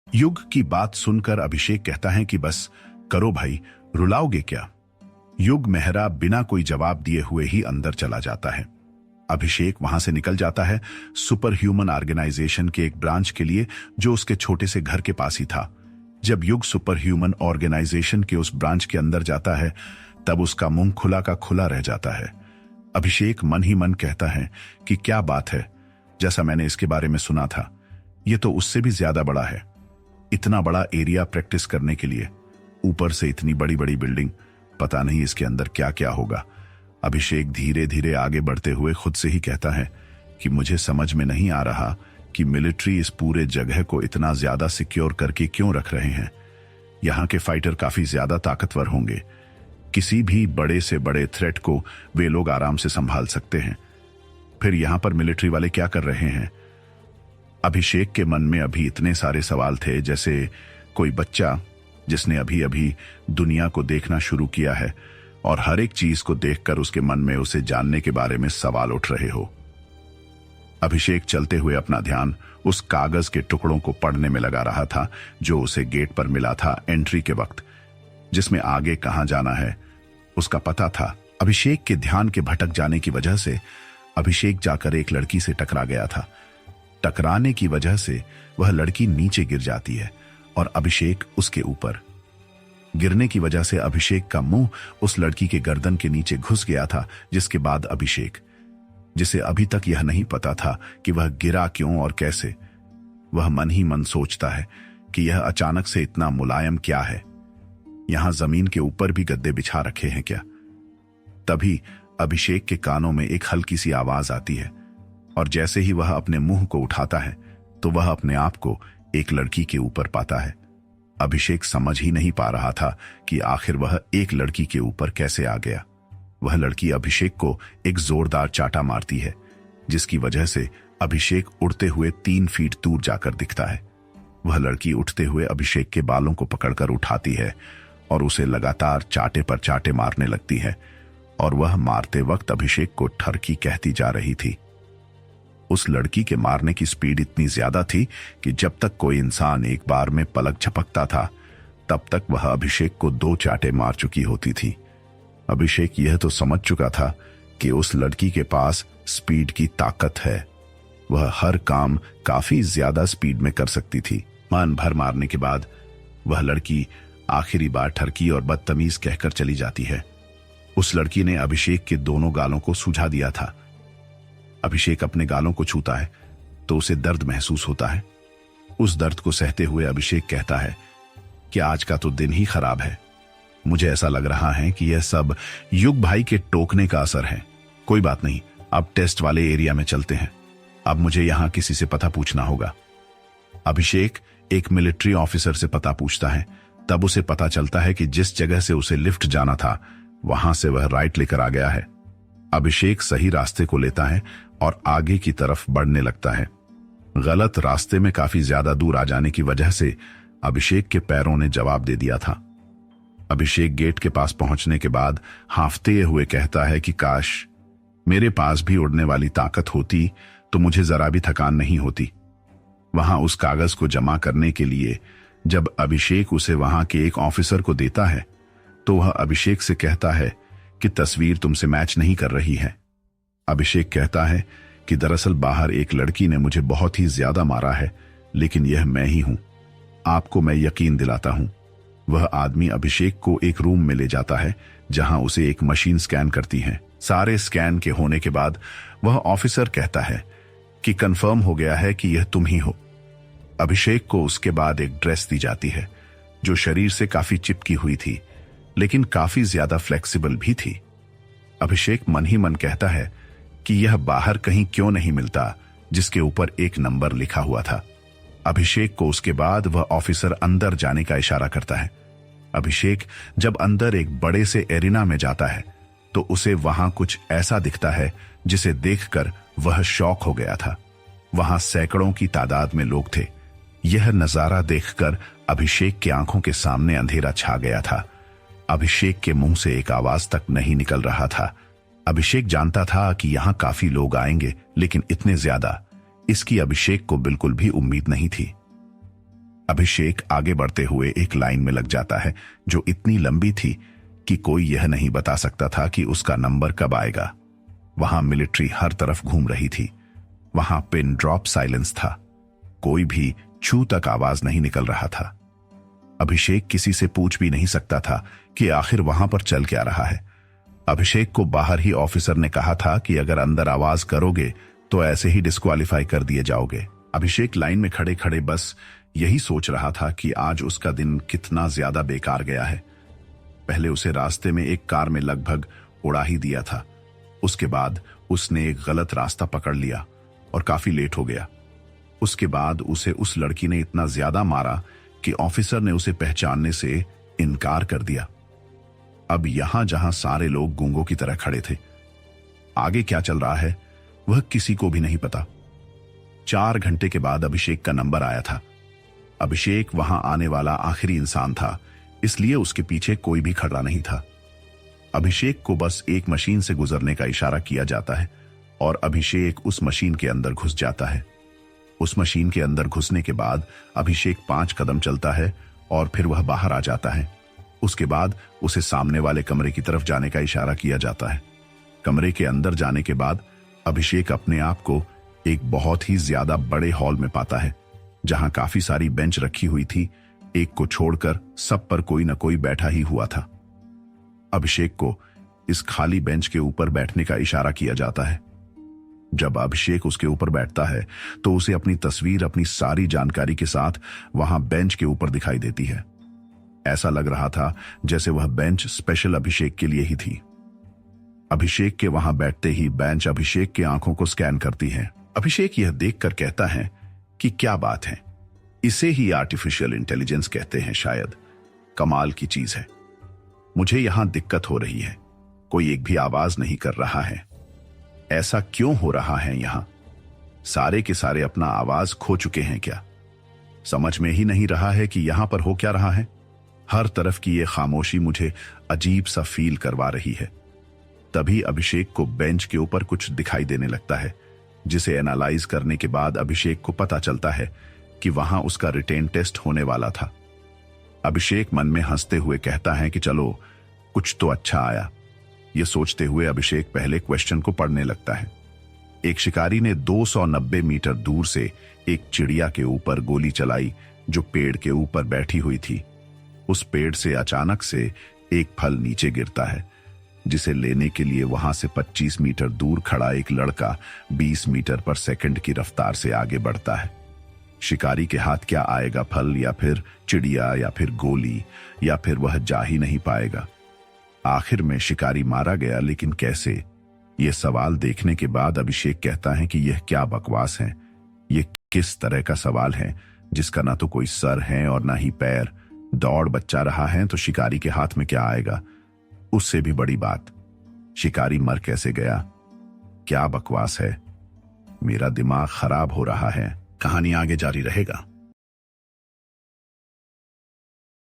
युग की बात सुनकर अभिषेक कहता है कि बस करो भाई, रुलाओगे क्या। युग मेहरा बिना कोई जवाब दिए हुए ही अंदर चला जाता है। अभिषेक वहां से निकल जाता है सुपर ह्यूमन ऑर्गेनाइजेशन के एक ब्रांच के लिए जो उसके छोटे से घर के पास ही था। जब युग सुपर ह्यूमन ऑर्गेनाइजेशन के उस ब्रांच के अंदर जाता है तब उसका मुंह खुला का खुला रह जाता है। अभिषेक मन ही मन कहता है कि क्या बात है, जैसा मैंने इसके बारे में सुना था ये तो उससे भी ज्यादा बड़ा है। इतना बड़ा एरिया प्रैक्टिस करने के लिए, ऊपर से इतनी बड़ी बड़ी बिल्डिंग, पता नहीं इसके अंदर क्या क्या होगा। अभिषेक धीरे धीरे आगे बढ़ते हुए खुद से ही कहता है कि मुझे समझ में नहीं आ रहा कि मिलिट्री इस पूरे जगह को इतना ज्यादा सिक्योर करके क्यों रख रहे हैं। यहाँ के फाइटर काफी ज्यादा ताकतवर होंगे, किसी भी बड़े से बड़े थ्रेट को वे लोग आराम से संभाल सकते हैं। फिर यहाँ पर मिलिट्री वाले क्या कर रहे हैं। अभिषेक के मन में अभी इतने सारे सवाल थे जैसे कोई बच्चा जिसने अभी अभी दुनिया को देखना शुरू किया है और हर एक चीज को देखकर उसके मन में उसे जानने के बारे में सवाल उठ रहे हो। अभिषेक चलते हुए अपना ध्यान उस कागज के टुकड़ों को पढ़ने में लगा रहा था जो उसे गेट पर मिला था एंट्री के वक्त, जिसमें आगे कहां जाना है उसका पता था। अभिषेक के ध्यान के भटक जाने की वजह से अभिषेक जाकर एक लड़की से टकरा गया था। टकराने की वजह से वह लड़की नीचे गिर जाती है और अभिषेक उसके ऊपर। गिरने की वजह से अभिषेक का मुंह उस लड़की के गर्दन के नीचे घुस गया था, जिसके बाद अभिषेक, जिसे अभी तक यह नहीं पता था कि वह गिरा क्यों और कैसे, वह मन ही मन सोचता है कि यह अचानक से इतना मुलायम क्या है, यहां जमीन के ऊपर भी गद्दे बिछा रखे हैं क्या। तभी अभिषेक के कानों में एक हल्की सी आवाज आती है और जैसे ही वह अपने मुंह को उठाता है तो वह अपने आप को एक लड़की के ऊपर पाता है। अभिषेक समझ ही नहीं पा रहा था कि आखिर वह एक लड़की के ऊपर कैसे आ गया। वह लड़की अभिषेक को एक जोरदार चाटा मारती है जिसकी वजह से अभिषेक उड़ते हुए 3 फीट दूर जाकर दिखता है। वह लड़की उठते हुए अभिषेक के बालों को पकड़कर उठाती है और उसे लगातार चाटे पर चाटे मारने लगती है और वह मारते वक्त अभिषेक को ठरकी कहती जा रही थी। उस लड़की के मारने की स्पीड इतनी ज्यादा थी कि जब तक कोई इंसान एक बार में पलक झपकता था तब तक वह अभिषेक को 2 चाटे मार चुकी होती थी। अभिषेक यह तो समझ चुका था कि उस लड़की के पास स्पीड की ताकत है, वह हर काम काफी ज्यादा स्पीड में कर सकती थी। मन भर मारने के बाद वह लड़की आखिरी बार ठरकी और बदतमीज कहकर चली जाती है। उस लड़की ने अभिषेक के दोनों गालों को सूझा दिया था। अभिषेक अपने गालों को छूता है तो उसे दर्द महसूस होता है। उस दर्द को सहते हुए अभिषेक कहता है कि आज का तो दिन ही खराब है। मुझे ऐसा लग रहा है कि यह सब युग भाई के टोकने का असर है। कोई बात नहीं, अब टेस्ट वाले एरिया में चलते हैं। अब मुझे यहां किसी से पता पूछना होगा। अभिषेक एक मिलिट्री ऑफिसर से पता पूछता है। तब उसे पता चलता है कि जिस जगह से उसे लिफ्ट जाना था वहां से वह राइट लेकर आ गया है। अभिषेक सही रास्ते को लेता है और आगे की तरफ बढ़ने लगता है। गलत रास्ते में काफी ज्यादा दूर आ जाने की वजह से अभिषेक के पैरों ने जवाब दे दिया था। अभिषेक गेट के पास पहुंचने के बाद हांफते हुए कहता है कि काश मेरे पास भी उड़ने वाली ताकत होती तो मुझे जरा भी थकान नहीं होती। वहां उस कागज को जमा करने के लिए जब अभिषेक उसे वहां के एक ऑफिसर को देता है तो वह अभिषेक से कहता है कि तस्वीर तुमसे मैच नहीं कर रही है। अभिषेक कहता है कि दरअसल बाहर एक लड़की ने मुझे बहुत ही ज्यादा मारा है, लेकिन यह मैं ही हूं। आपको मैं यकीन दिलाता हूं। वह आदमी अभिषेक को एक रूम में ले जाता है जहां उसे एक मशीन स्कैन करती है। सारे स्कैन के होने के बाद वह ऑफिसर कहता है कि कंफर्म हो गया है कि यह तुम ही हो। अभिषेक को उसके बाद एक ड्रेस दी जाती है जो शरीर से काफी चिपकी हुई थी लेकिन काफी ज्यादा फ्लेक्सिबल भी थी। अभिषेक मन ही मन कहता है कि यह बाहर कहीं क्यों नहीं मिलता जिसके ऊपर एक नंबर लिखा हुआ था। अभिषेक को उसके बाद वह ऑफिसर अंदर जाने का इशारा करता है। अभिषेक जब अंदर एक बड़े से एरिना में जाता है तो उसे वहां कुछ ऐसा दिखता है जिसे देखकर वह शॉक हो गया था। वहां सैकड़ों की तादाद में लोग थे। यह नजारा देखकर अभिषेक की आंखों के सामने अंधेरा छा गया था। अभिषेक के मुंह से एक आवाज तक नहीं निकल रहा था। अभिषेक जानता था कि यहां काफी लोग आएंगे, लेकिन इतने ज्यादा, इसकी अभिषेक को बिल्कुल भी उम्मीद नहीं थी। अभिषेक आगे बढ़ते हुए एक लाइन में लग जाता है जो इतनी लंबी थी कि कोई यह नहीं बता सकता था कि उसका नंबर कब आएगा। वहां मिलिट्री हर तरफ घूम रही थी। वहां पिन ड्रॉप साइलेंस था। कोई भी छू तक आवाज नहीं निकल रहा था। अभिषेक किसी से पूछ भी नहीं सकता था कि आखिर वहां पर चल क्या रहा है। अभिषेक को बाहर ही ऑफिसर ने कहा था कि अगर अंदर आवाज करोगे तो ऐसे ही डिस्क्वालीफाई कर दिए जाओगे। अभिषेक लाइन में खड़े खड़े बस यही सोच रहा था कि आज उसका दिन कितना ज्यादा बेकार गया है। पहले उसे रास्ते में एक कार में लगभग उड़ा ही दिया था। उसके बाद उसने एक गलत रास्ता पकड़ लिया और काफी लेट हो गया। उसके बाद उसे उस लड़की ने इतना ज्यादा मारा कि ऑफिसर ने उसे पहचानने से इनकार कर दिया। अब यहां जहां सारे लोग गूंगों की तरह खड़े थे, आगे क्या चल रहा है वह किसी को भी नहीं पता। 4 घंटे के बाद अभिषेक का नंबर आया था। अभिषेक वहां आने वाला आखिरी इंसान था, इसलिए उसके पीछे कोई भी खड़ा नहीं था। अभिषेक को बस एक मशीन से गुजरने का इशारा किया जाता है और अभिषेक उस मशीन के अंदर घुस जाता है। उस मशीन के अंदर घुसने के बाद अभिषेक 5 कदम चलता है और फिर वह बाहर आ जाता है। उसके बाद उसे सामने वाले कमरे की तरफ जाने का इशारा किया जाता है। कमरे के अंदर जाने के बाद अभिषेक अपने आप को एक बहुत ही ज्यादा बड़े हॉल में पाता है, जहां काफी सारी बेंच रखी हुई थी। एक को छोड़कर सब पर कोई न कोई बैठा ही हुआ था। अभिषेक को इस खाली बेंच के ऊपर बैठने का इशारा किया जाता है। जब अभिषेक उसके ऊपर बैठता है तो उसे अपनी तस्वीर अपनी सारी जानकारी के साथ वहां बेंच के ऊपर दिखाई देती है। ऐसा लग रहा था जैसे वह बेंच स्पेशल अभिषेक के लिए ही थी। अभिषेक के वहां बैठते ही बेंच अभिषेक की आंखों को स्कैन करती है। अभिषेक यह देखकर कहता है कि क्या बात है, इसे ही आर्टिफिशियल इंटेलिजेंस कहते हैं शायद। कमाल की चीज है। मुझे यहां दिक्कत हो रही है, कोई एक भी आवाज नहीं कर रहा है। ऐसा क्यों हो रहा है यहां? सारे के सारे अपना आवाज खो चुके हैं क्या? समझ में ही नहीं रहा है कि यहां पर हो क्या रहा है। हर तरफ की ये खामोशी मुझे अजीब सा फील करवा रही है। तभी अभिषेक को बेंच के ऊपर कुछ दिखाई देने लगता है, जिसे एनालाइज करने के बाद अभिषेक को पता चलता है कि वहां उसका रिटेन टेस्ट होने वाला था। अभिषेक मन में हंसते हुए कहता है कि चलो कुछ तो अच्छा आया। यह सोचते हुए अभिषेक पहले क्वेश्चन को पढ़ने लगता है। एक शिकारी ने 290 मीटर दूर से एक चिड़िया के ऊपर गोली चलाई जो पेड़ के ऊपर बैठी हुई थी। उस पेड़ से अचानक से एक फल नीचे गिरता है, जिसे लेने के लिए वहां से 25 मीटर दूर खड़ा एक लड़का 20 मीटर पर सेकंड की रफ्तार से आगे बढ़ता है। शिकारी के हाथ क्या आएगा, फल या फिर चिड़िया या फिर गोली, या फिर वह जा ही नहीं पाएगा। आखिर में शिकारी मारा गया, लेकिन कैसे? यह सवाल देखने के बाद अभिषेक कहता है कि यह क्या बकवास है। यह किस तरह का सवाल है जिसका ना तो कोई सर है और ना ही पैर। दौड़ बच्चा रहा है तो शिकारी के हाथ में क्या आएगा? उससे भी बड़ी बात, शिकारी मर कैसे गया? क्या बकवास है। मेरा दिमाग खराब हो रहा है। कहानी आगे जारी रहेगा।